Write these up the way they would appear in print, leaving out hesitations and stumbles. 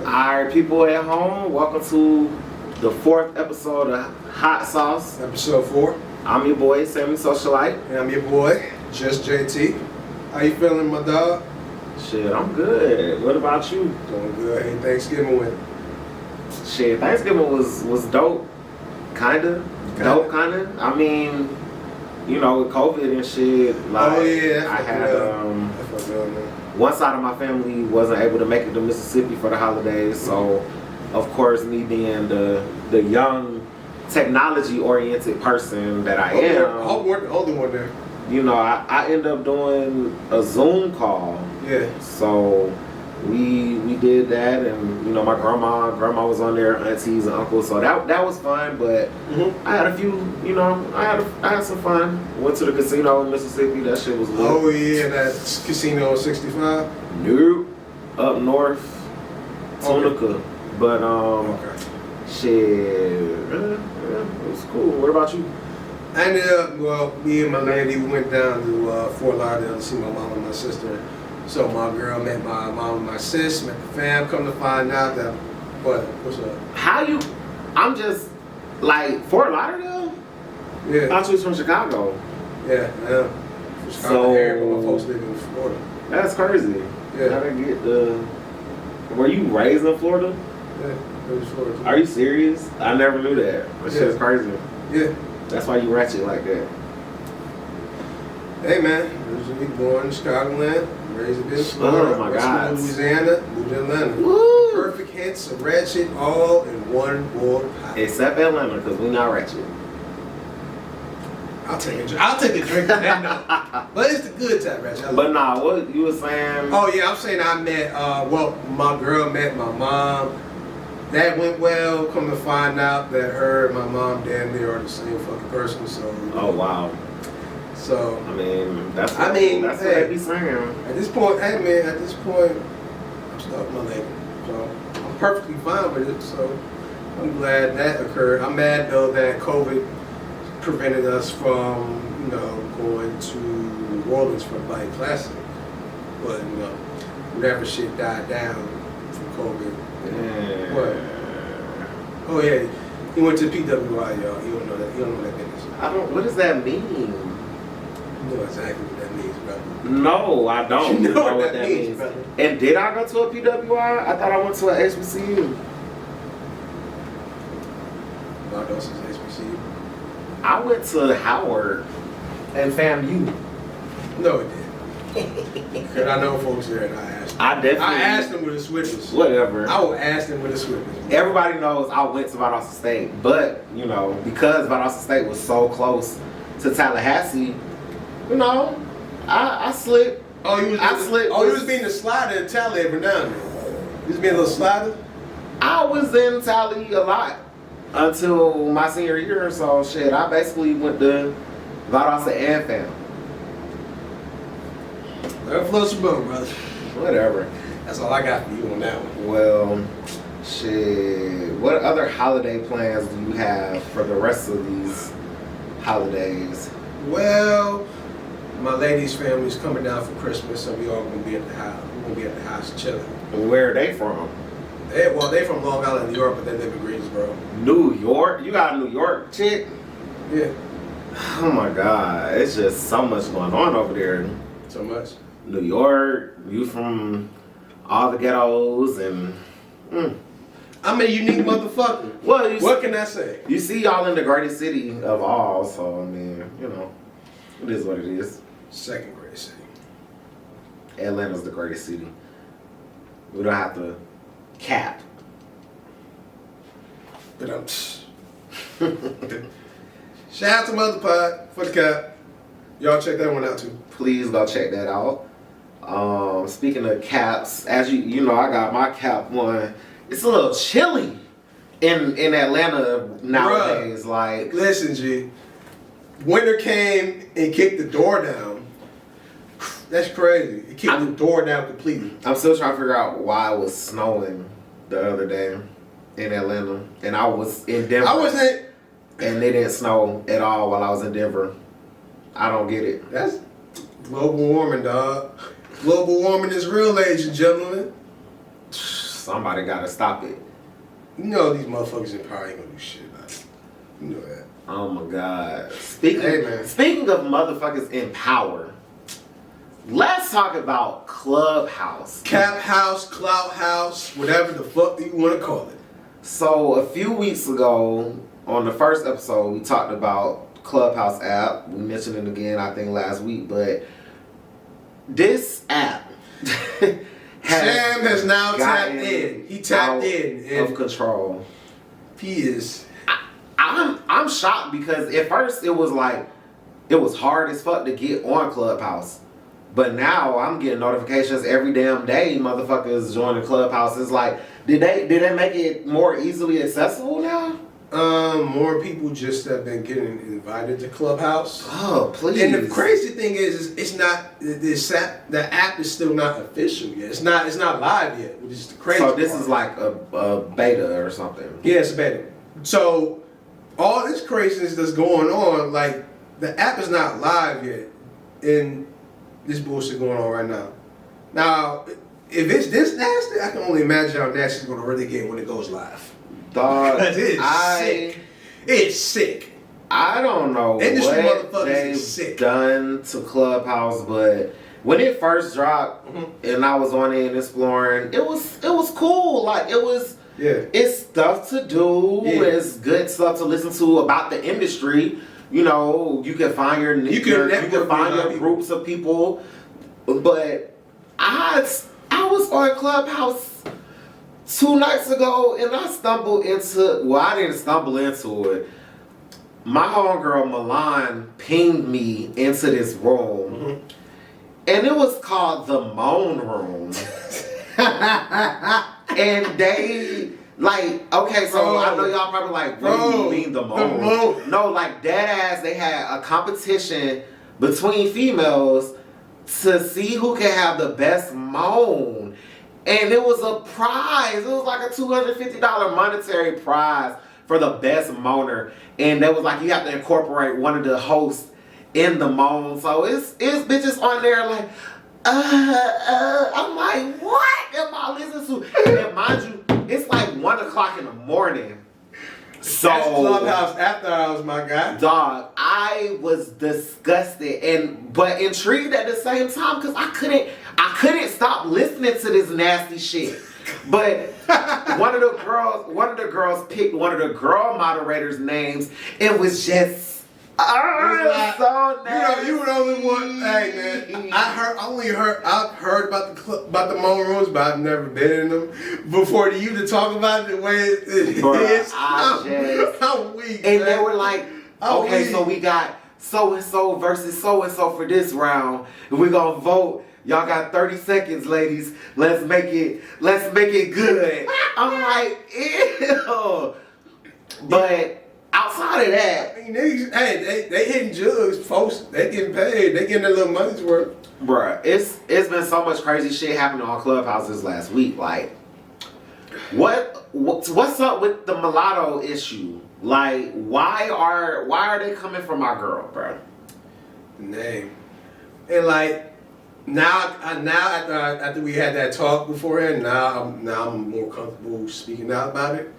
Alright, people at home, welcome to the 4th episode of Hot Sauce. Episode 4. I'm your boy, Sammy Socialite. And I'm your boy, just JayTee. How you feeling, my dog? Shit, I'm good. What about you? Doing good. Hey, Thanksgiving went. Shit, Thanksgiving was dope. Kinda. Dope, kinda. I mean, you know, with COVID and shit, like, oh, yeah, I had, one side of my family wasn't able to make it to Mississippi for the holidays, so of course, me being the young, technology-oriented person that I am, I hope we're the only one there. You know, I end up doing a Zoom call. Yeah. So we did that, and you know, my grandma was on there, aunties and uncles, so that was fun. But I had a few, you know, I had some fun. Went to the casino in Mississippi. That shit was lit. Oh yeah, that casino on 65. Nope, up north, Tunica. Okay. But shit, it was cool. What about you? I ended up, me and my lady, we went down to Fort Lauderdale to see my mom and my sister. So my girl met my mom and my sis, met the fam. Come to find out that, what's up? I'm just, like, Fort Lauderdale? Yeah. I thought you was from Chicago. Yeah, I am. From Chicago area, but my folks live in Florida. That's crazy. Yeah. How to get were you raised in Florida? Yeah, it was Florida. Are you serious? I never knew that. That shit's crazy. Yeah. That's why you ratchet like that. Hey man, originally born in Chicagoland, raised in Florida, Oh my God. Louisiana, moved to Atlanta. Woo! Perfect hits of ratchet all in one board pot. Except Atlanta, because we not ratchet. I'll take a drink of that note. But it's the good type ratchet. But nah, what you were saying? Oh yeah, I'm saying I met, my girl met my mom. That went well. Come to find out that her and my mom damn near are the same fucking person. So. Oh wow. So. I mean, that's what hey, they be saying. At this point, I'm stuck with my lady. So I'm perfectly fine with it. So I'm glad that occurred. I'm mad though that COVID prevented us from, going to New Orleans for like classic. But whatever shit died down from COVID. Yeah. What? Oh yeah, he went to PWI, y'all. You don't know that. You don't know that business. What does that mean? You know exactly what that means, brother. No, I don't You know what that means. brother. And did I go to a PWI? I thought I went to a HBCU. Mulatto is HBCU. I went to Howard and FAMU. No, it didn't. Because I know folks there and I asked them. I asked them with the switches. Whatever. I will ask them with the switches. Everybody knows I went to Valdosta State, but, because Valdosta State was so close to Tallahassee, I slipped. You was being a slider in Tally every now and then. You was being a little slider? I was in Tally a lot until my senior year or so. Shit, I basically went to Valdosta and FAM. That floats your boat, brother. Whatever. That's all I got for you on that one. Well, shit. What other holiday plans do you have for the rest of these holidays? Well, my lady's family's coming down for Christmas, so we all gonna be at the house. We're gonna be at the house chilling. Where are they from? They from Long Island, New York, but they live in Greensboro. New York? You got a New York chick? Yeah. Oh my God. It's just so much going on over there. So much. New York, you from all the ghettos and I'm a unique motherfucker. Well, what can I say? You see y'all in the greatest city of all, so I mean, it is what it is. Second greatest city. Atlanta's the greatest city. We don't have to cap. But shout out to Mother Pod for the cap. Y'all check that one out too. Please go check that out. Speaking of caps, as you know, I got my cap one. It's a little chilly in Atlanta nowadays. Bruh, like, listen, G. Winter came and kicked the door down. That's crazy. It kicked the door down completely. I'm still trying to figure out why it was snowing the other day in Atlanta, and I was in Denver. I wasn't. And it didn't snow at all while I was in Denver. I don't get it. That's global warming, dog. Global warming is real, ladies and gentlemen. Somebody gotta stop it. You know these motherfuckers in power ain't gonna do shit about it. You know that. Oh my God. Speaking of motherfuckers in power, let's talk about Clubhouse. CAPhouse, Clubhouse, whatever the fuck you want to call it. So a few weeks ago, on the first episode, we talked about Clubhouse app. We mentioned it again, I think, last week. But this app Sam has now tapped in. He tapped in of control. He is. I'm shocked because at first it was hard as fuck to get on Clubhouse. But now I'm getting notifications every damn day. Motherfuckers joining Clubhouse. It's like, did they make it more easily accessible now? More people just have been getting invited to Clubhouse. Oh, please. And the crazy thing is it's not the app is still not official yet. It's not live yet, which is the crazy So this part. is like a beta or something. Yeah, it's a beta. So all this craziness that's going on, like the app is not live yet, and this bullshit going on right now. Now, if it's this nasty, I can only imagine how nasty it's going to really get when it goes live. Dog, sick. It's sick. I don't know Industry what motherfuckers they've is sick. done to Clubhouse, but when it first dropped and I was on it and exploring, it was cool. Like it's stuff to do. Yeah. It's good stuff to listen to about the industry. You know, you can find your groups of people. But I was on Clubhouse 2 nights ago and I stumbled into, well, I didn't stumble into it. My homegirl Milan pinged me into this room and it was called the Moan Room. And they, like, okay, so I know y'all probably like, what do you mean the moan? No, like dead ass, they had a competition between females to see who can have the best moan. And it was a prize. It was like a $250 monetary prize for the best moaner. And they was like, you have to incorporate one of the hosts in the moan. So it's bitches on there like, I'm like, what am I listening to? And mind you, it's like 1 o'clock in the morning. So that's Clubhouse after hours, my guy. Dog, I was disgusted but intrigued at the same time because I couldn't stop listening to this nasty shit. But one of the girls picked one of the girl moderators' names. It was just so nasty. You were the only one. Hey man, I've heard about the moan rooms, but I've never been in them. Before you to talk about it the way it is, I'm weak. And man. they were like, okay, so we got so and so versus so and so for this round, and we're gonna vote. Y'all got 30 seconds, ladies. Let's make it good. I'm like, ew. But outside of that, I mean, they hitting jugs, folks. They getting paid. They getting their little money's worth. Bruh, it's been so much crazy shit happening on Clubhouse this last week. Like, what's up with the Mulatto issue? Like, why are they coming for my girl, bruh? The name. And like now after we had that talk beforehand, now I'm more comfortable speaking out about it.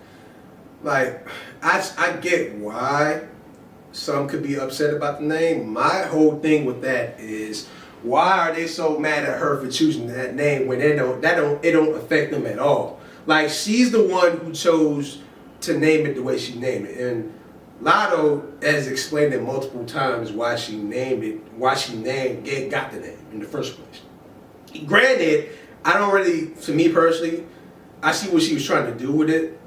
Like, I get why some could be upset about the name. My whole thing with that is, why are they so mad at her for choosing that name when it don't affect them at all? Like, she's the one who chose to name it the way she named it, and Lotto has explained it multiple times why she named it, got the name in the first place. Granted, I don't really, to me personally, I see what she was trying to do with it.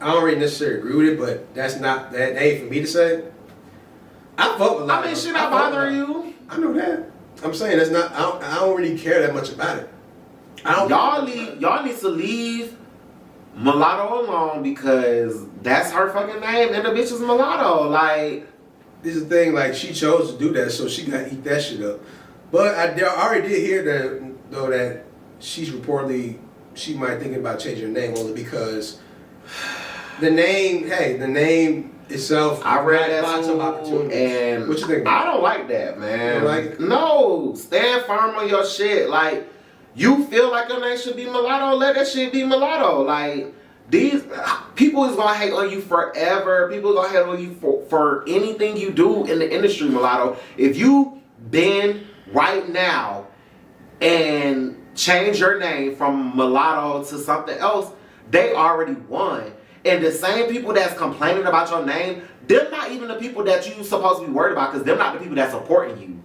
I don't really necessarily agree with it, but that ain't for me to say. I vote with Lotto. I mean, should not bother you. I know that. I'm saying that's not. I don't really care that much about it. Y'all need to leave Mulatto alone because that's her fucking name and the bitch is Mulatto. Like, this is the thing. Like, she chose to do that, so she gotta eat that shit up. But I already did hear that she's reportedly she might thinking about changing her name only because the name itself. I read that lots of opportunities. And what you think? I don't like that, man. You don't like it? No, stand firm on your shit. Like, you feel like your name should be Mulatto, let that shit be Mulatto. Like, these people is gonna hate on you forever. People gonna hate on you for anything you do in the industry, Mulatto. If you bend right now and change your name from Mulatto to something else, they already won. And the same people that's complaining about your name, they're not even the people that you supposed to be worried about, because they're not the people that's supporting you.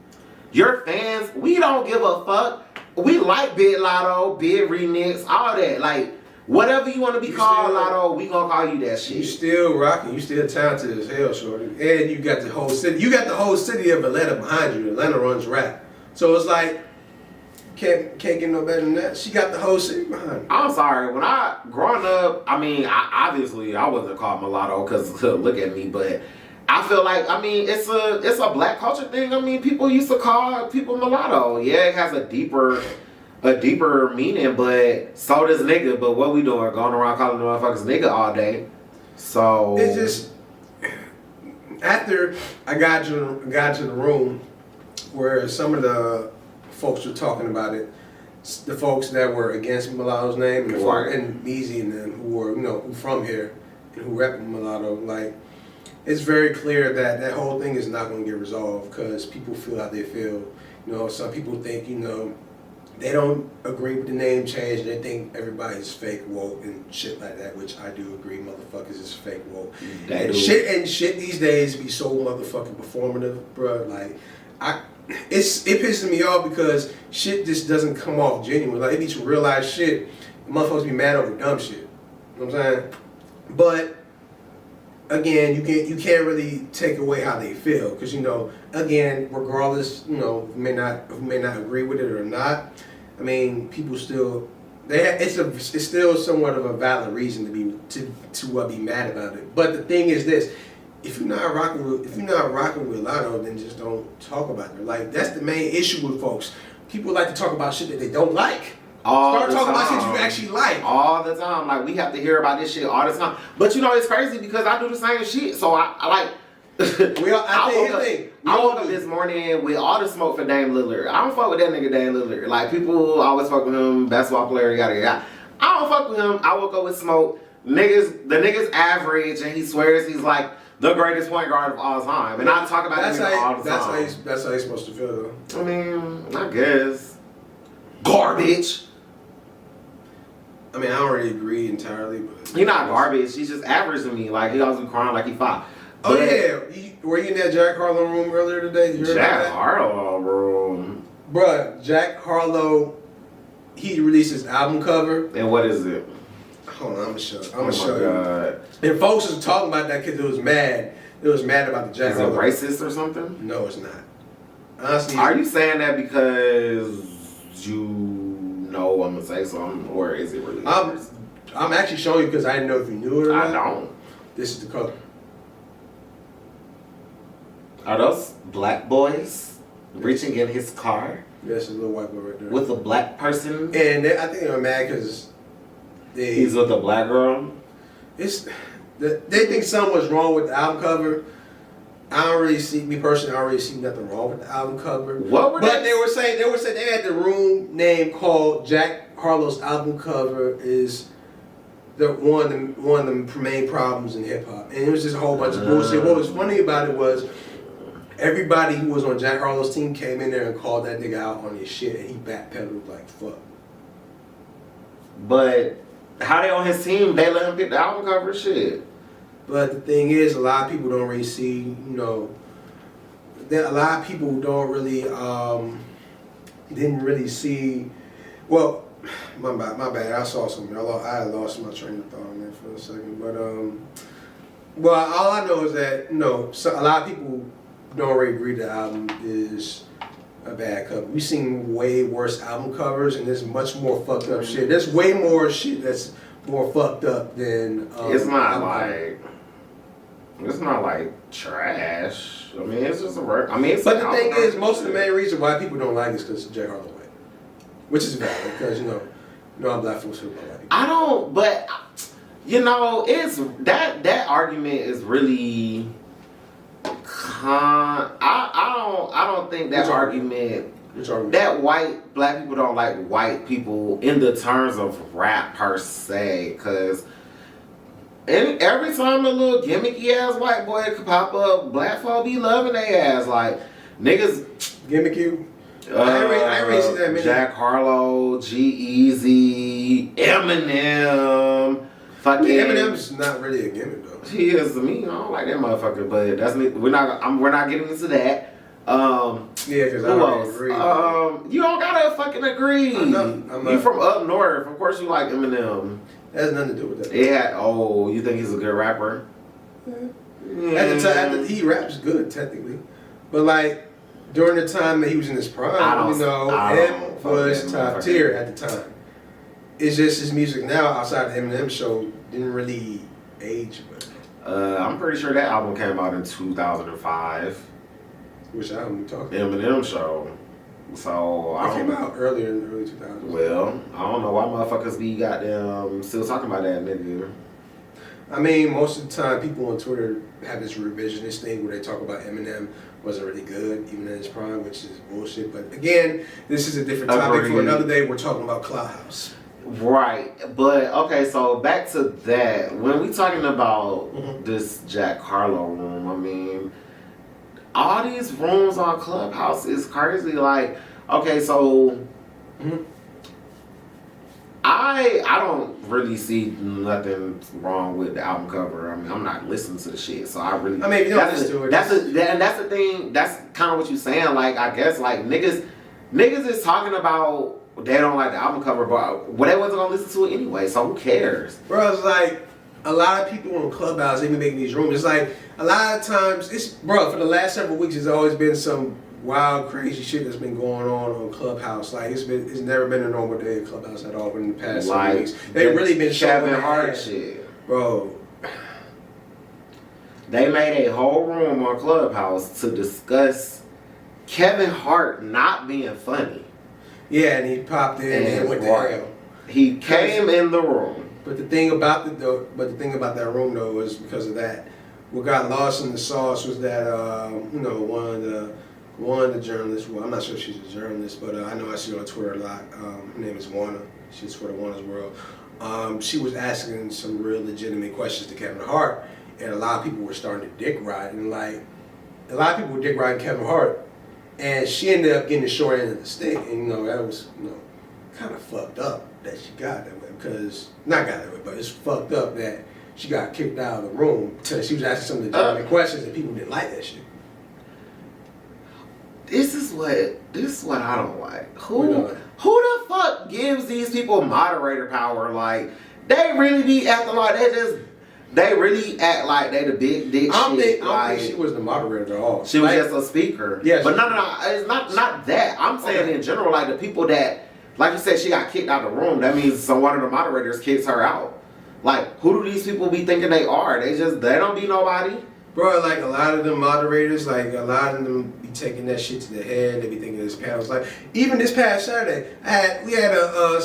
Your fans, we don't give a fuck. We like Big Lotto, Big Remix, all that. Like, whatever you want to be called, Lotto, we gonna call you that shit. You still rocking. You still talented as hell, shorty. And you got the whole city. You got the whole city of Atlanta behind you. Atlanta runs rap. So it's like, can't get no better than that. She got the whole city behind her. I'm sorry. When growing up, I mean, obviously I wasn't called Mulatto because look at me, but I feel like, I mean, it's a black culture thing. I mean, people used to call people Mulatto. Yeah, it has a deeper meaning, but so does nigga. But what we doing? Going around calling the motherfuckers nigga all day. So it's just, after I got to the room where some of the folks were talking about it, the folks that were against Mulatto's name and Easy and them who were, who from here and who rep Mulatto, like, it's very clear that that whole thing is not going to get resolved because people feel how they feel. Some people think, they don't agree with the name change. They think everybody's fake woke and shit like that, which I do agree. Motherfuckers is fake woke. And shit these days be so motherfucking performative, bruh. Like, it pisses me off because shit just doesn't come off genuine. Like, it be some real life shit. Motherfuckers be mad over dumb shit. You know what I'm saying? But again, you can't really take away how they feel because again, regardless, who may not agree with it or not. I mean, people still it's still somewhat of a valid reason to be mad about it. But the thing is this: if you're not rocking with Lotto, then just don't talk about it. Like, that's the main issue with folks. People like to talk about shit that they don't like. Start talking about shit you actually like. All the time. Like, we have to hear about this shit all the time. But it's crazy because I do the same shit. So I like... I woke up this morning with all the smoke for Dame Lillard. I don't fuck with that nigga Dame Lillard. Like, people always fuck with him, basketball player, yada yada. I don't fuck with him. I woke up with smoke. The nigga's average, and he swears he's like the greatest point guard of all time. And I talk about him all the time. That's how he's supposed to feel, though. I mean, I guess. Garbage. I mean, I don't really agree entirely, but he's not garbage. He's just average to me. Like, he always be crying like he fought. Oh yeah, were you in that Jack Harlow room earlier today? Jack Harlow room, bruh. Jack Harlow, he released his album cover. And what is it? Hold on, I'm gonna show you. And folks was talking about that because it was mad. It was mad about the Jack Harlow. Is it racist or something? No, it's not. Honestly, are you saying that because you know I'm gonna say something, or is it really? I'm actually showing you because I didn't know if you knew it or not. I don't. This is the color. Are those black boys reaching in his car? Yes, a little white boy right there. With a black person? And I think they were mad because he's with a black girl? They think something was wrong with the album cover. I don't really see nothing wrong with the album cover. What were they? They were saying they had the room name called Jack Harlow's album cover is one of the main problems in hip hop, and it was just a whole bunch of bullshit. What was funny about it was everybody who was on Jack Harlow's team came in there and called that nigga out on his shit, and he backpedaled like fuck. But how they on his team? They let him pick the album cover shit. But the thing is, a lot of people don't really see, a lot of people don't really, didn't really see, well, my bad, I saw something. I lost my train of thought on there for a second. But, well, all I know is that, a lot of people don't really agree the album is a bad cover. We've seen way worse album covers, and there's much more fucked up shit. There's way more shit that's more fucked up than it's not like trash. I mean, it's just a work. I mean, but the thing is, most of the main reason why people don't like it is because of Jack Harlow, which is valid because I'm black folks who don't like it. I don't, but it's that argument is really. I don't think that argument that white black people don't like white people in the terms of rap per se, cause every time a little gimmicky ass white boy could pop up, black folk be loving they ass like niggas. Gimmicky. I ain't really seen that many. Jack Harlow, G-Eazy, Eminem. Fucking Eminem's not really a gimmick though. He is to me. I don't like that motherfucker, but that's we're not getting into that. Yeah, because I don't agree. You don't gotta fucking agree. I'm not. You from up north, of course you like Eminem. That has nothing to do with that. Yeah. Oh, you think he's a good rapper? Yeah. At the time, he raps good technically, but like during the time that he was in his prime, M was top tier at the time. It's just his music now outside of the Eminem show didn't really age well. I'm pretty sure that album came out in 2005. Which album you talking about? Eminem show. So it came out earlier in the early 2000s. Well, I don't know why motherfuckers be goddamn still talking about that nigga. I mean, most of the time people on Twitter have this revisionist thing where they talk about Eminem wasn't really good, even in his prime, which is bullshit. But again, this is a different topic for another day. We're talking about Clubhouse. Right, but okay, so back to that. When we talking about this Jack Harlow room, I mean, all these rooms on Clubhouse is crazy. Like, okay, so I don't really see nothing wrong with the album cover. I mean, I'm not listening to the shit, so I mean, if you don't listen to it, that's the thing. That's kind of what you're saying. Like, I guess like niggas is talking about. They don't like the album cover, but they wasn't gonna listen to it anyway, so who cares? Bro, it's like a lot of people on Clubhouse, they be making these rooms. It's like a lot of times, for the last several weeks, there's always been some wild, crazy shit that's been going on Clubhouse. Like it's never been a normal day at Clubhouse at all. But in the past several weeks, they've really been showing Hart shit, bro. They made a whole room on Clubhouse to discuss Kevin Hart not being funny. Yeah, and he popped in and went to hell. He came in the room. But the thing about that room though was because of that. What got lost in the sauce was that one of the journalists. Well, I'm not sure if she's a journalist, but I know I see her on Twitter a lot. Her name is Warner. She's for the Warner's World. She was asking some real legitimate questions to Kevin Hart, and a lot of people were starting to dick ride, and like a lot of people were dick riding Kevin Hart. And she ended up getting the short end of the stick, and that was kind of fucked up that she got that way. Because not got that way, but it's fucked up that she got kicked out of the room because she was asking some legitimate questions and people didn't like that shit. This is what I don't like. Who the fuck gives these people moderator power? Like they really be acting like they really act like they the big dick shit. I don't think she was the moderator at all. She was just a speaker. Yeah, but no, it's not that. I'm saying in general, like the people that, like you said, she got kicked out of the room. That means one of the moderators kicks her out. Like, who do these people be thinking they are? They don't be nobody. Bro, like a lot of the moderators, like a lot of them be taking that shit to the head. They be thinking this panel's like, even this past Saturday, we had a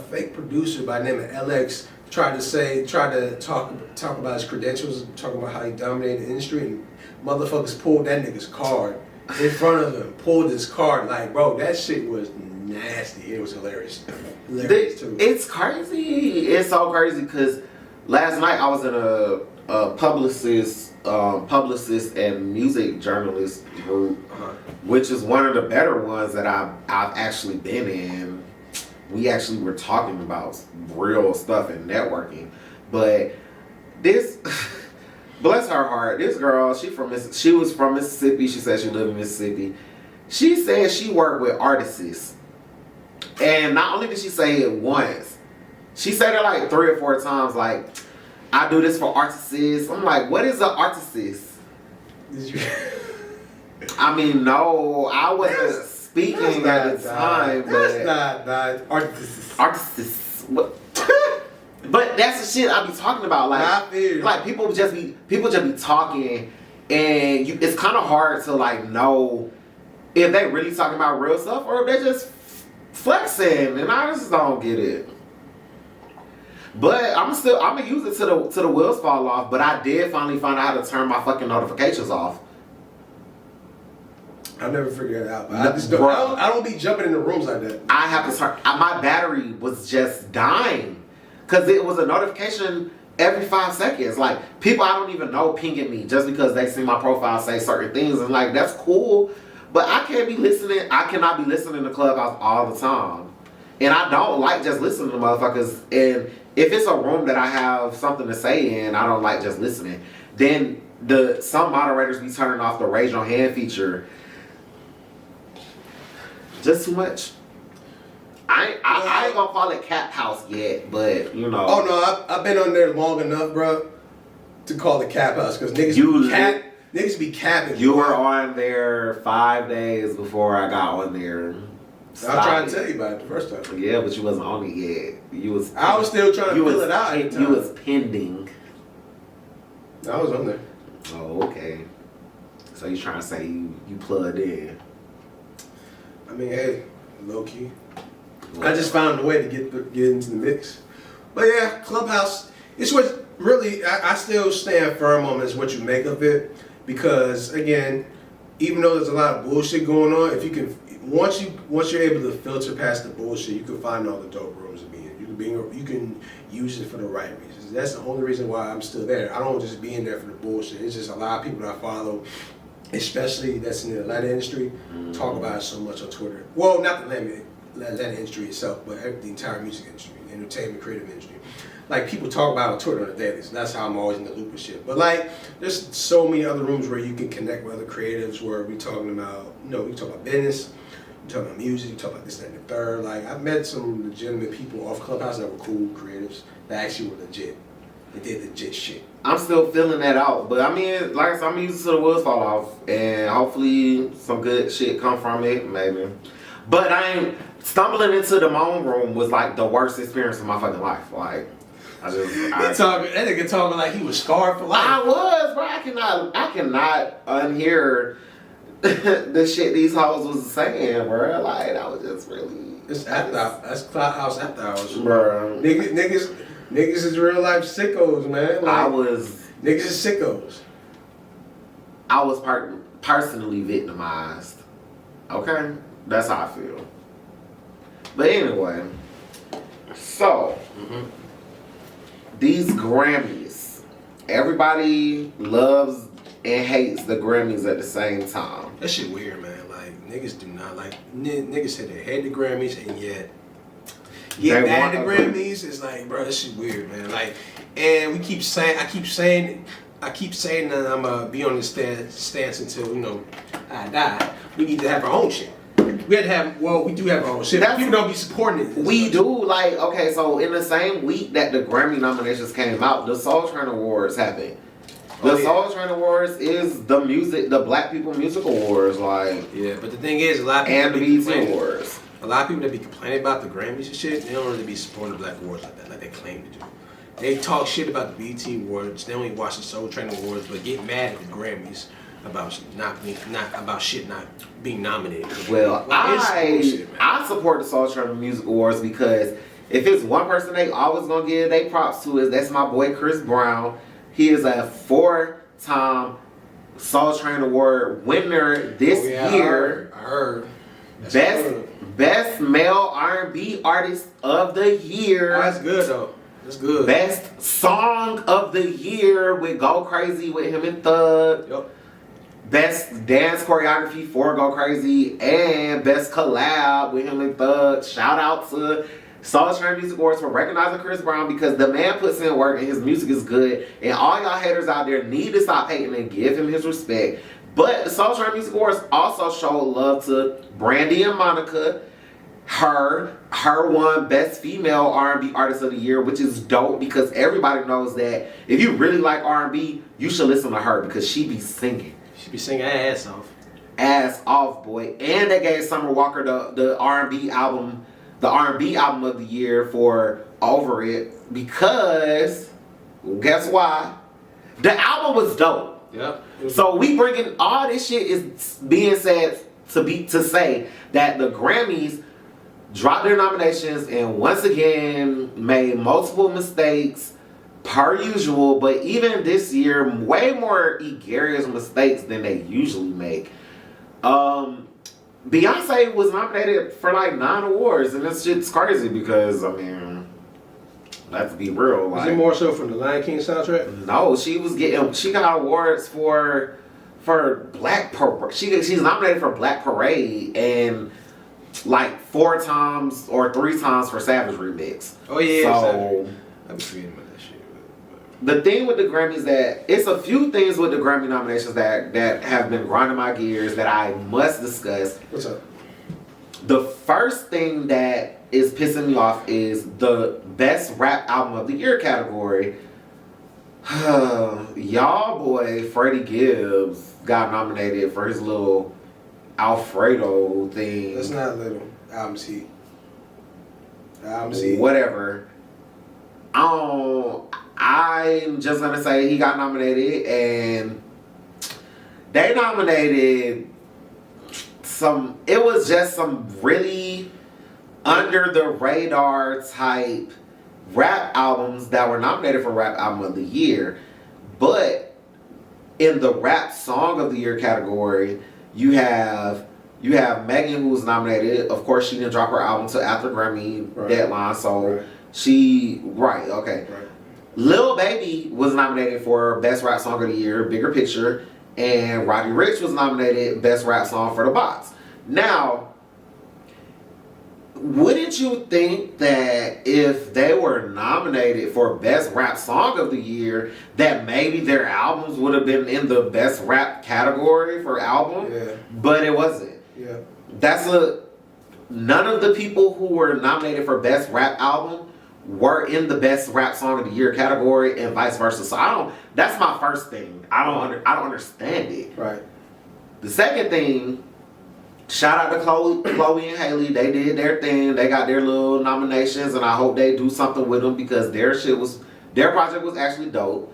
fake producer by the name of LX tried to talk about his credentials, talking about how he dominated the industry, and motherfuckers pulled that nigga's card in front of him, pulled his card. Like, bro, that shit was nasty. It was hilarious. Too. It's crazy. It's so crazy because last night I was in a publicist and music journalist group, which is one of the better ones that I've actually been in. We actually were talking about real stuff and networking, but this, bless her heart, this girl, she was from Mississippi. She said she lived in Mississippi. She said she worked with artists, and not only did she say it once, she said it like 3 or 4 times. Like, I do this for artists. I'm like, what is an artist? I mean, no, I wasn't speaking at the time. That's not artists. But that's the shit I be talking about. Like people just be talking, and it's kind of hard to like know if they really talking about real stuff or if they just flexing, and I just don't get it. But I'm gonna use it till the wheels fall off. But I did finally find out how to turn my fucking notifications off. I never figured that out. But I don't be jumping in the rooms like that. I have to start. My battery was just dying because it was a notification every 5 seconds. Like, people I don't even know pinging me just because they see my profile say certain things, and like, that's cool, but I cannot be listening to Clubhouse all the time, and I don't like just listening to motherfuckers. And if it's a room that I have something to say in, I don't like just listening. Then some moderators be turning off the raise your hand feature. Just too much. I ain't gonna call it CAPhouse yet, but you know. Oh no, I've been on there long enough, bro, to call it CAPhouse because niggas be capping. You were on there 5 days before I got on there. I was trying to tell you about it the first time. Yeah, but you wasn't on it yet. I was still trying to fill it out. You was pending. I was on there. Oh, okay. So you trying to say you plugged in? I mean, hey, low key. I just found a way to get into the mix. But yeah, Clubhouse, it's what really, I still stand firm on is what you make of it. Because again, even though there's a lot of bullshit going on, if you can, once you're able to filter past the bullshit, you can find all the dope rooms to be in. You can use it for the right reasons. That's the only reason why I'm still there. I don't just be in there for the bullshit. It's just a lot of people that I follow, especially that's in the Atlanta industry, talk about it so much on Twitter. Well, not the Atlanta industry itself, but the entire music industry, entertainment, creative industry. Like, people talk about it on Twitter on a daily, so that's how I'm always in the loop of shit. But like, there's so many other rooms where you can connect with other creatives where we talking about, we talk about business, we talk about music, we talk about this, that, and the third. Like, I've met some legitimate people off Clubhouse that were cool creatives that actually were legit. They did legit shit. I'm still feeling that out, but I mean, like I said, I'm used to the wheels fall off, and hopefully some good shit come from it, maybe. But stumbling into the moan room was like the worst experience of my fucking life. Like, that nigga talking like he was scarred for life. I was, bro. I cannot unhear the shit these hoes was saying, bro. Like, that was just really. It's that's Clubhouse after hours, bro. Niggas is real life sickos, man. Like, niggas is sickos. I was personally victimized. Okay, that's how I feel. But anyway, so these Grammys, everybody loves and hates the Grammys at the same time. That shit weird, man. Like, niggas do not like. Niggas say they hate the Grammys, and yet get mad at the Grammys. It's like, bro, that shit weird, man. Like, and I keep saying that I'm gonna be on this stance until I die. We need to have our own shit. We do have our own shit. People don't be supporting it. We do, like, okay, so in the same week that the Grammy nominations came out, the Soul Train Awards happened. The Soul Train Awards is the Black People Music Awards, like. Yeah, but the thing is, a lot of people and the BET Awards. A lot of people that be complaining about the Grammys and shit, they don't really be supporting the Black Awards like that, like they claim to do. They talk shit about the BET Awards. They only watch the Soul Train Awards, but get mad at the Grammys about not being nominated. Well, I support the Soul Train Music Awards because if it's one person they always gonna give they props to, that's my boy Chris Brown. He is a 4-time Soul Train Award winner this year. I heard. Best male R&B artist of the year. Oh, that's good though. That's good. Best song of the year with Go Crazy with him and Thug. Yep. Best dance choreography for Go Crazy and best collab with him and Thug. Shout out to Soul Train Music Awards for recognizing Chris Brown because the man puts in work and his music is good. And all y'all haters out there need to stop hating and give him his respect. But the Soul Train Music Awards also show love to Brandy and Monica. Her won Best Female R&B Artist of the Year, which is dope because everybody knows that if you really like R&B, you should listen to her because she be singing. She be singing ass off. Ass off, boy. And they gave Summer Walker the R&B album of the year for Over It because guess why? The album was dope. Yep. So we bringing all this shit is being said to say that the Grammys dropped their nominations and once again made multiple mistakes per usual, but even this year way more egregious mistakes than they usually make. Beyonce was nominated for like 9 awards, and this shit's crazy because, I mean, let's be real. Like, is it more so from the Lion King soundtrack? No, she got awards for Black Parade. She's nominated for Black Parade and like 4 times or 3 times for Savage Remix. Oh yeah. So I'm forgetting about that shit. The thing with the Grammys that it's a few things with the Grammy nominations that have been grinding my gears that I must discuss. What's up? The first thing that is pissing me off is the Best Rap Album of the Year category. Y'all boy Freddie Gibbs got nominated for his little Alfredo thing. That's not little. Album C. Album C. Whatever. I'm just gonna say he got nominated, and they nominated some. It was just some really under the radar type rap albums that were nominated for Rap Album of the Year, but in the Rap Song of the Year category, you have Megan, who was nominated. Of course, she didn't drop her album till after Grammy deadline, so okay. Right. Lil Baby was nominated for Best Rap Song of the Year, Bigger Picture, and Roddy Ricch was nominated Best Rap Song for The Box. Now, wouldn't you think that if they were nominated for Best Rap Song of the Year, that maybe their albums would have been in the Best Rap category for album? Yeah. But it wasn't. Yeah. None of the people who were nominated for Best Rap Album were in the Best Rap Song of the Year category, and vice versa. So that's my first thing. I don't understand it. Right. The second thing, shout out to Chloe and Haley. They did their thing. They got their little nominations, and I hope they do something with them because their project was actually dope.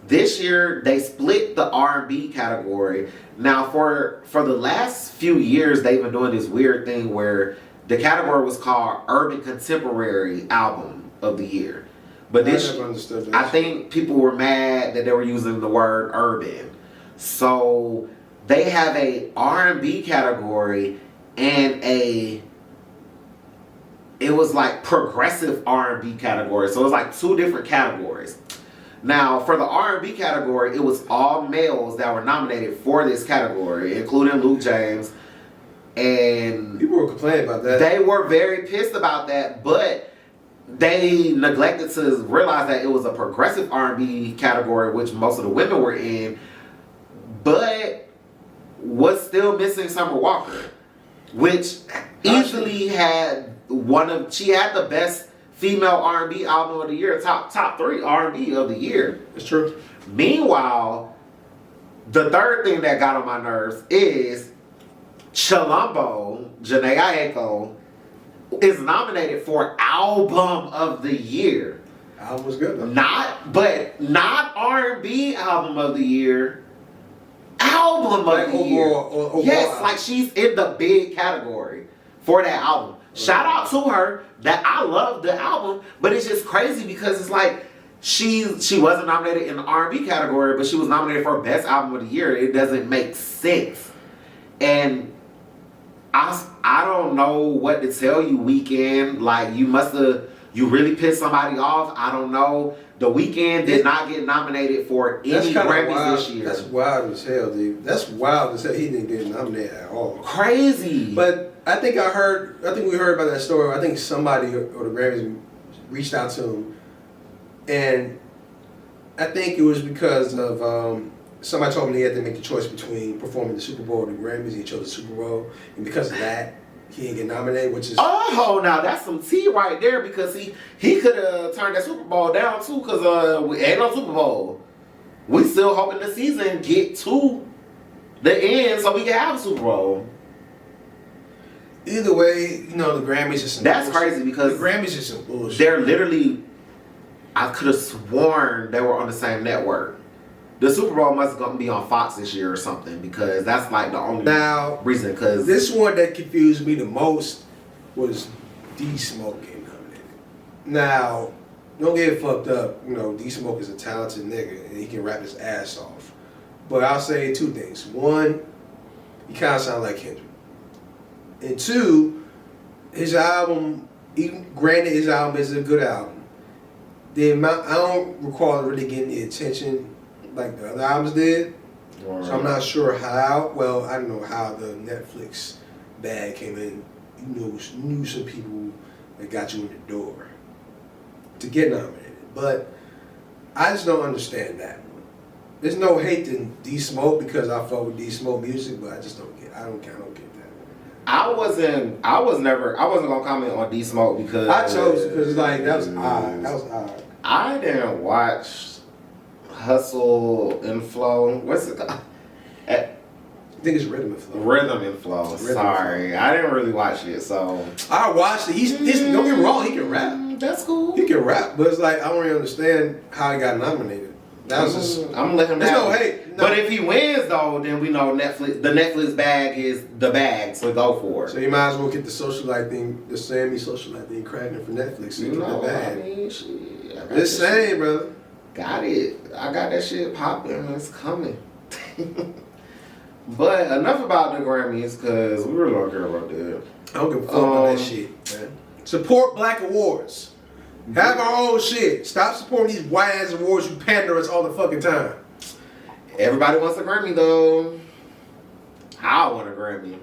This year they split the R&B category. Now for the last few years they've been doing this weird thing where the category was called Urban Contemporary Album of the Year. But I think people were mad that they were using the word urban. So they have a R&B category and it was like progressive R&B category. So it was like 2 different categories. Now, for the R&B category, it was all males that were nominated for this category, including Luke James. And people were complaining about that. They were very pissed about that, but they neglected to realize that it was a progressive R&B category, which most of the women were in, but was still missing Summer Walker, which easily had she had the best female R&B album of the year, top 3 R&B of the year. It's true. Meanwhile, the third thing that got on my nerves is Chilombo, Jhené Aiko, is nominated for Album of the Year. Album was good though. Not R&B Album of the Year. Album of the Year. Overall yes, like she's in the big category for that album. Shout out to her. That I love the album, but it's just crazy because it's like she wasn't nominated in the R&B category, but she was nominated for Best Album of the Year. It doesn't make sense. And I don't know what to tell you, Weeknd. Like you really pissed somebody off. I don't know. The Weeknd did not get nominated for any Grammys this year. That's wild as hell, dude. That's wild as hell. He didn't get nominated at all. Crazy. But I think we heard about that story. I think somebody or the Grammys reached out to him, and I think it was because of somebody told him he had to make the choice between performing the Super Bowl or the Grammys. He chose the Super Bowl, and because of that, he didn't get nominated, which is now that's some tea right there because he could have turned that Super Bowl down too because we ain't no Super Bowl. We still hoping the season get to the end so we can have a Super Bowl. Either way, the Grammys is some that's bullshit. crazy because the Grammys is some bullshit. They're literally, I could have sworn they were on the same network. The Super Bowl must be on Fox this year or something because that's like the only reason. Because this one that confused me the most was D Smoke getting nominated. Now, don't get it fucked up. D Smoke is a talented nigga and he can rap his ass off. But I'll say 2 things. One, he kind of sounds like Kendrick. And 2, his album, even granted his album is a good album, the amount, I don't recall really getting the attention like the other albums did. Right. So I'm not sure how. Well, I don't know how the Netflix bag came in. You knew some people that got you in the door to get nominated, but I just don't understand that. There's no hate to D Smoke because I fuck with D Smoke music, but I just don't get. I don't get that. I wasn't gonna comment on D Smoke because I chose because like that was odd. That was odd. I didn't watch Hustle and Flow. What's it called? I think it's Rhythm and Flow. Rhythm and Flow. Sorry, I didn't really watch it, so I watched it. He's don't get me wrong, he can rap. That's cool. He can rap, but it's like I don't really understand how he got nominated. That was just I'm gonna let him. There's no hate. No. But if he wins though, then we know Netflix. The Netflix bag is the bag, so go for it. So you might as well get the socialite thing, the Sammy socialite thing, cracking for Netflix. So you get the bag. I mean, shit, just saying, brother. Got it. I got that shit popping. It's coming. But enough about the Grammys, because we really don't care about that. I don't give a fuck about that shit, man. Support black awards. Have our own shit. Stop supporting these white ass awards you pander us all the fucking time. Everybody wants a Grammy though. I want a Grammy.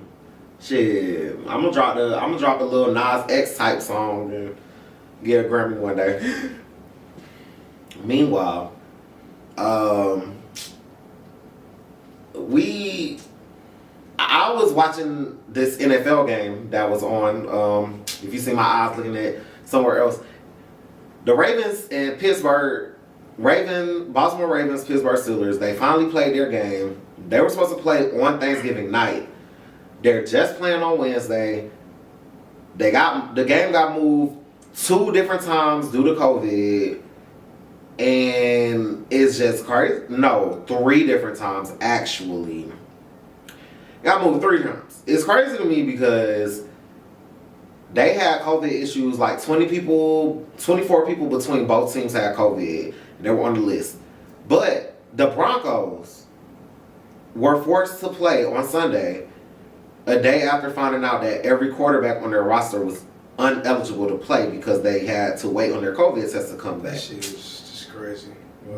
Shit. I'm gonna drop a little Nas X type song and get a Grammy one day. Meanwhile, I was watching this NFL game that was on. If you see my eyes looking at somewhere else, the Ravens and Baltimore Ravens, Pittsburgh Steelers, they finally played their game. They were supposed to play on Thanksgiving night. They're just playing on Wednesday. The game got moved 2 different times due to COVID. And it's just crazy. No, 3 different times actually. Got moved 3 times. It's crazy to me because they had COVID issues. Like 24 people between both teams had COVID. They were on the list. But the Broncos were forced to play on Sunday, a day after finding out that every quarterback on their roster was ineligible to play because they had to wait on their COVID test to come back. That shit was crazy.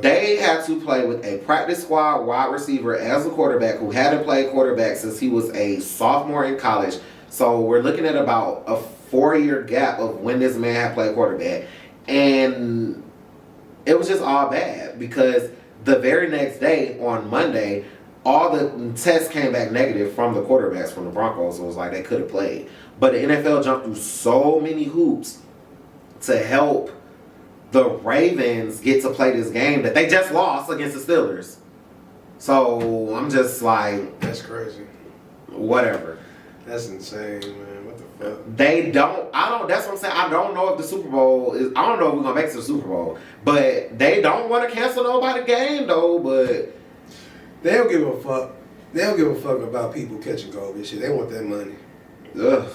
They had to play with a practice squad wide receiver as a quarterback who hadn't played quarterback since he was a sophomore in college. So we're looking at about a 4-year gap of when this man had played quarterback. And it was just all bad because the very next day on Monday, all the tests came back negative from the quarterbacks from the Broncos. So it was like they could have played. But the NFL jumped through so many hoops to help the Ravens get to play this game that they just lost against the Steelers. So I'm just like, that's crazy. Whatever. That's insane, man. What the fuck? That's what I'm saying. I don't know if the Super Bowl is, I don't know if we're going to make it to the Super Bowl. But they don't want to cancel nobody's game though, but. They don't give a fuck. They don't give a fuck about people catching COVID shit. They want that money. Ugh.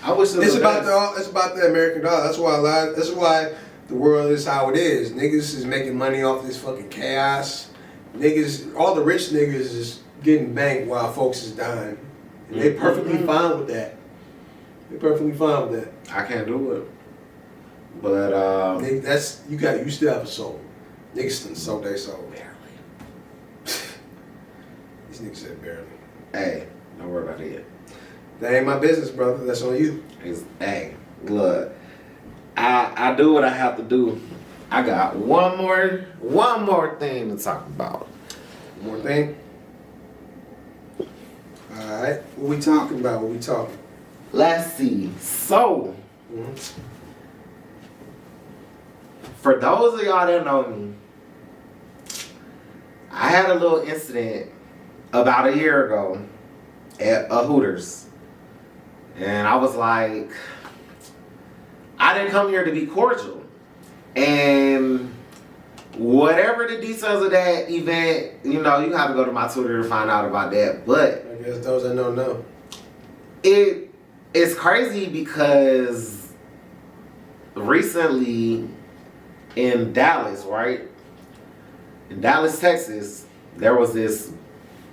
I wish it's about the American dollar. That's why the world is how it is. Niggas is making money off this fucking chaos. Niggas, all the rich niggas is getting banked while folks is dying. And they perfectly fine with that. They perfectly fine with that. I can't do it. But you still have a soul. Niggas sold their soul. Barely. These niggas said barely. Hey, don't worry about it. That ain't my business, brother. That's on you. Hey, look. I do what I have to do. I got one more thing to talk about. One more thing? Alright. What we talking about? What we talking? Let's see. So, for those of y'all that know me, I had a little incident about a year ago at a Hooters. And I was like, I didn't come here to be cordial. And whatever the details of that event, you have to go to my Twitter to find out about that. But I guess those that don't know. It's crazy because recently in Dallas, right? In Dallas, Texas, there was this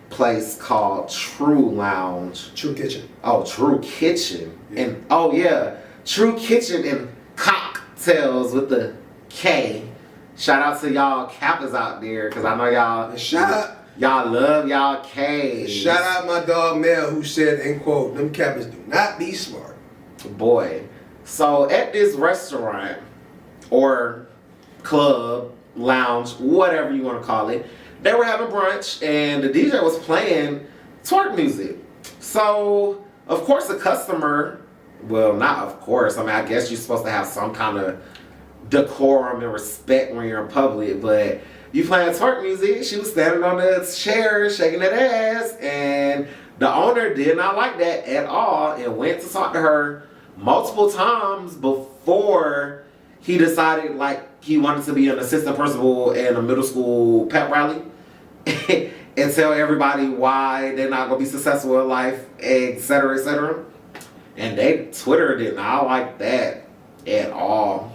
place called True Lounge. True Kitchen. Oh, True Kitchen. Yeah. And oh yeah, True Kitchen and Cocktails with the K. Shout out to y'all cappers out there, cause I know y'all. Y'all love y'all K. Shout out my dog Mel, who said, end quote, "Them cappers do not be smart." Boy, so at this restaurant or club, lounge, whatever you want to call it, they were having brunch and the DJ was playing twerk music. So, of course, the customer, well, not of course, I mean, I guess you're supposed to have some kind of decorum and respect when you're in public, but you playing twerk music, she was standing on the chair shaking that ass, and the owner did not like that at all and went to talk to her multiple times before he decided like he wanted to be an assistant principal in a middle school pep rally and tell everybody why they're not going to be successful in life, etc., etc. And Twitter did not like that at all.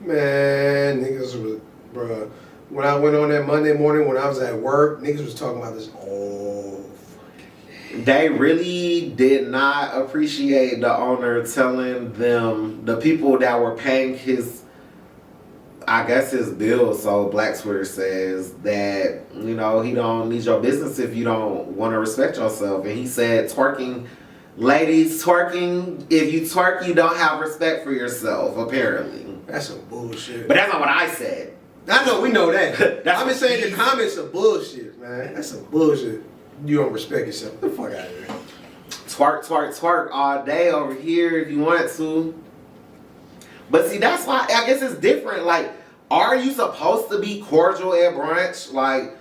Man, niggas was, bruh. When I went on that Monday morning when I was at work, niggas was talking about this all fucking day. They really did not appreciate the owner telling them, the people that were paying his, I guess his bill, so Black Twitter says that, you know, he don't need your business if you don't want to respect yourself. And he said twerking, ladies, twerking, if you twerk, you don't have respect for yourself, apparently. That's some bullshit. But that's not what I said. I know, we know that. That's I've been saying the comments are bullshit, man. That's some bullshit. You don't respect yourself. Get the fuck out of here. Twerk, twerk, twerk all day over here if you want to. But see, that's why I guess it's different. Like, are you supposed to be cordial at brunch? Like,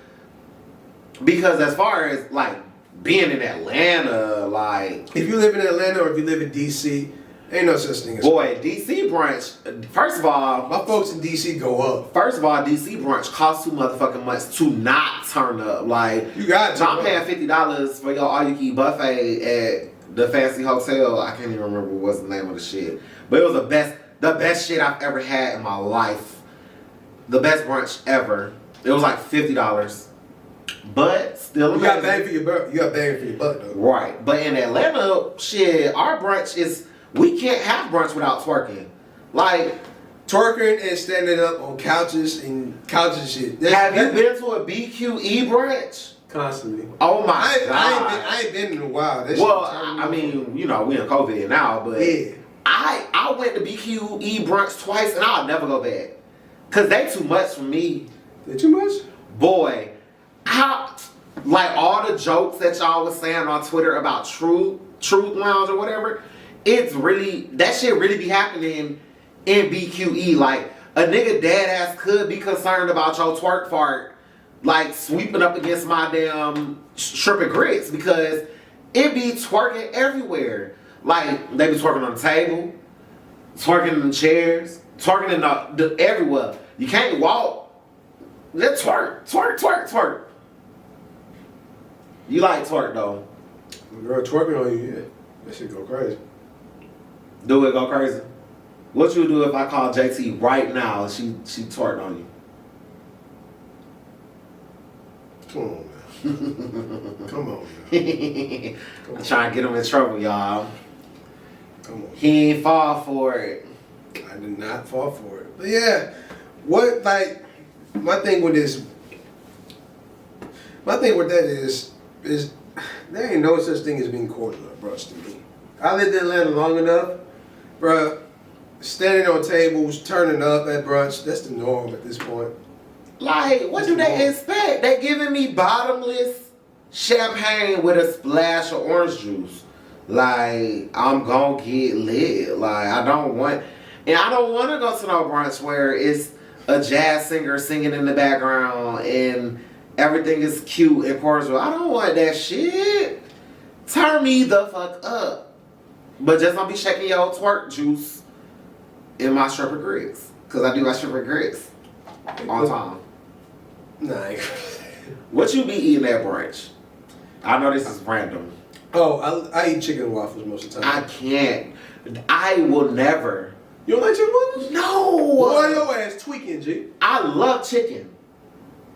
because as far as like being in Atlanta, like, if you live in Atlanta or if you live in DC, ain't no such thing as boy, DC brunch. First of all, my folks in DC go up. First of all, DC brunch costs too motherfucking much to not turn up. Like, you got to. I'm paying $50 for your all-you-can-eat buffet at the fancy hotel. I can't even remember what's the name of the shit, but it was the best shit I've ever had in my life. The best brunch ever. It was like $50, but still you got bang for your butt. You got bang for your butt though. Right, but in Atlanta, shit, our brunch is. We can't have brunch without twerking. Like, twerking and standing up on couches and shit. Have you been to a BQE brunch? Constantly. Oh my God. I ain't been in a while. Well, I mean, you know, we in COVID now, but yeah. I went to BQE brunch twice and I'll never go back. Cause they too much for me. They too much? Boy, like all the jokes that y'all was saying on Twitter about Truth Lounge or whatever, it's really, that shit really be happening in BQE. Like, a nigga dead ass could be concerned about your twerk fart, like, sweeping up against my damn shrimp and grits, because it be twerking everywhere. Like, they be twerking on the table, twerking in the chairs, twerking in the everywhere. You can't walk. Let's twerk, twerk, twerk, twerk. You like twerk, though. Girl twerking on you, yeah. That shit go crazy. Do it go crazy? What you do if I call JayTee right now and she twerked on you? Come on, man. Come on, man. I'm trying to get him in trouble, y'all. Come on. He ain't fall for it. I did not fall for it. But yeah, what, like, my thing with that is there ain't no such thing as being cordial at brunch to me. I lived in Atlanta long enough. Bruh, standing on tables, turning up at brunch, that's the norm at this point. Like, what do they expect? They giving me bottomless champagne with a splash of orange juice. Like, I'm gonna get lit. Like, I don't want to go to no brunch where it's a jazz singer singing in the background and everything is cute and cordial. I don't want that shit. Turn me the fuck up. But just don't be shaking your twerk juice in my shrimp and grits. Because I do my shrimp and grits on time. Nah. What you be eating at brunch? I know this is random. Oh, I eat chicken and waffles most of the time. I can't. I will never. You don't like chicken and waffles? No. Boy, your ass tweaking, G. I love chicken.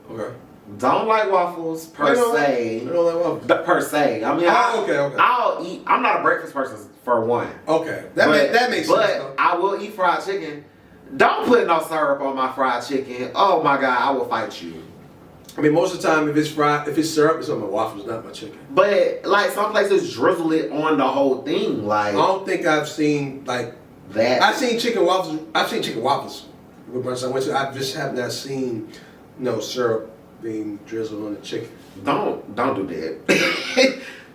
Okay. Don't like waffles per se. You don't like waffles? Per se. I mean, okay. I'll eat. I'm not a breakfast person for one. Okay, that makes sense. But I will eat fried chicken. Don't put no syrup on my fried chicken. Oh my God, I will fight you. I mean, most of the time, if it's syrup, it's on my waffles, not my chicken. But like some places drizzle it on the whole thing. Like I don't think I've seen like that. I've seen chicken waffles. I've seen chicken waffles with brunch sandwiches. I just have not seen syrup being drizzled on the chicken. Don't do that.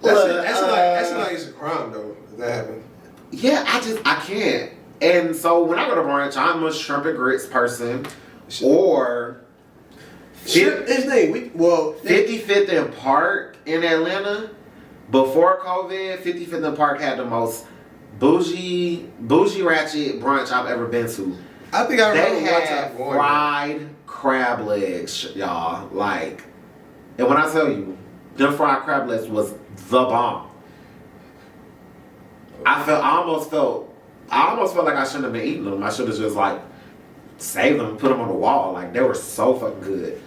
That's like it's a crime though. If that happened. Yeah, I can't. And so when I go to brunch, I'm a shrimp and grits person, or Shrimp is thing. 55th and Park in Atlanta. Before COVID, 55th and Park had the most bougie ratchet brunch I've ever been to. I think I remember they had fried crab legs, y'all. Like, and when I tell you, them fried crab legs was the bomb. I almost felt like I shouldn't have been eating them. I should have just like saved them and put them on the wall. Like, they were so fucking good.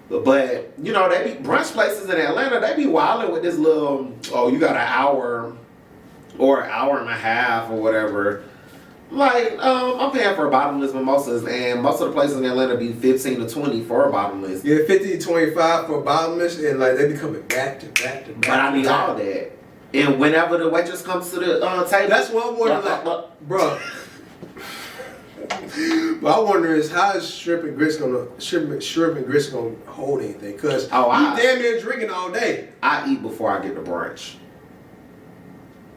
But they be brunch places in Atlanta. They be wilding with this little, you got an hour or an hour and a half or whatever. Like, I'm paying for bottomless mimosas, and most of the places in Atlanta be 15 to 20 for a bottomless. Yeah, 50 to 25 for a bottomless, and like they be coming back to back to back. But I need all that. And whenever the waitress comes to the table, that's what I'm wondering, bro. But I wonder is how is shrimp and grits gonna hold anything? Cause you damn near drinking all day. I eat before I get to brunch.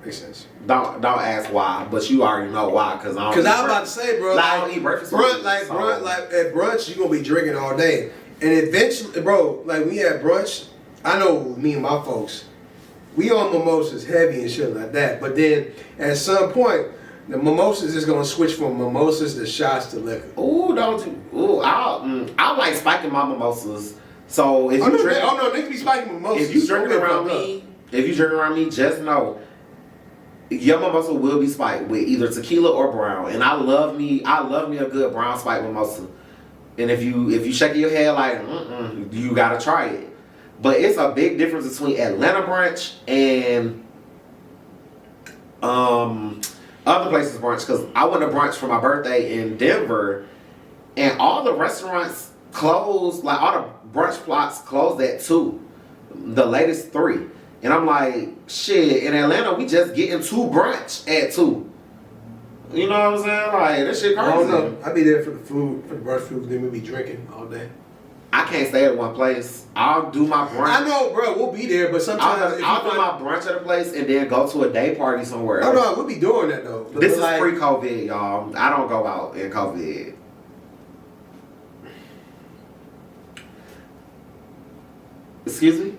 Makes sense. Don't ask why, but you already know why. Cause I was about to say, bro. I don't eat breakfast. Like at brunch, you gonna be drinking all day, and eventually, bro. Like we at brunch, I know me and my folks, we on mimosas heavy and shit like that. But then at some point, the mimosas is gonna switch from mimosas to shots to liquor. Ooh, don't you? Ooh, I like spiking my mimosas. So if you drink, niggas be spiking mimosas. If you drinking around me, just know your mimosa will be spiked with either tequila or brown. And I love me a good brown spiked mimosa. And if you shaking your head like you gotta try it. But it's a big difference between Atlanta brunch and other places brunch, because I went to brunch for my birthday in Denver, and all the restaurants closed, like all the brunch plots closed at 2, the latest 3. And I'm like, shit, in Atlanta we just getting to brunch at 2. You know what I'm saying? Like, this shit crazy. I don't know. I be there for the food, for the brunch food, then we be drinking all day. I can't stay at one place. I'll do my brunch. I know, bro. We'll be there, but sometimes I'll do my brunch at a place and then go to a day party somewhere else. No, we'll be doing that though. This is pre-COVID, y'all. I don't go out in COVID. Excuse me?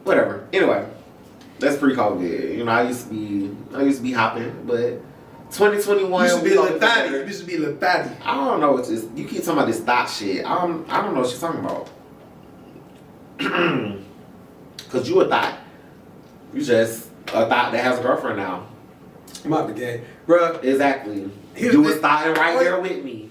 Whatever. Anyway, that's pre-COVID. I used to be hopping, but 2021. You used to be lethargy. You used to be lethargy. I don't know what this. You keep talking about this thought shit. I don't know what she's talking about. Cause you a thought. You just a thought that has a girlfriend now. I'm out the game, bro. Exactly. You was thoughting right there with me.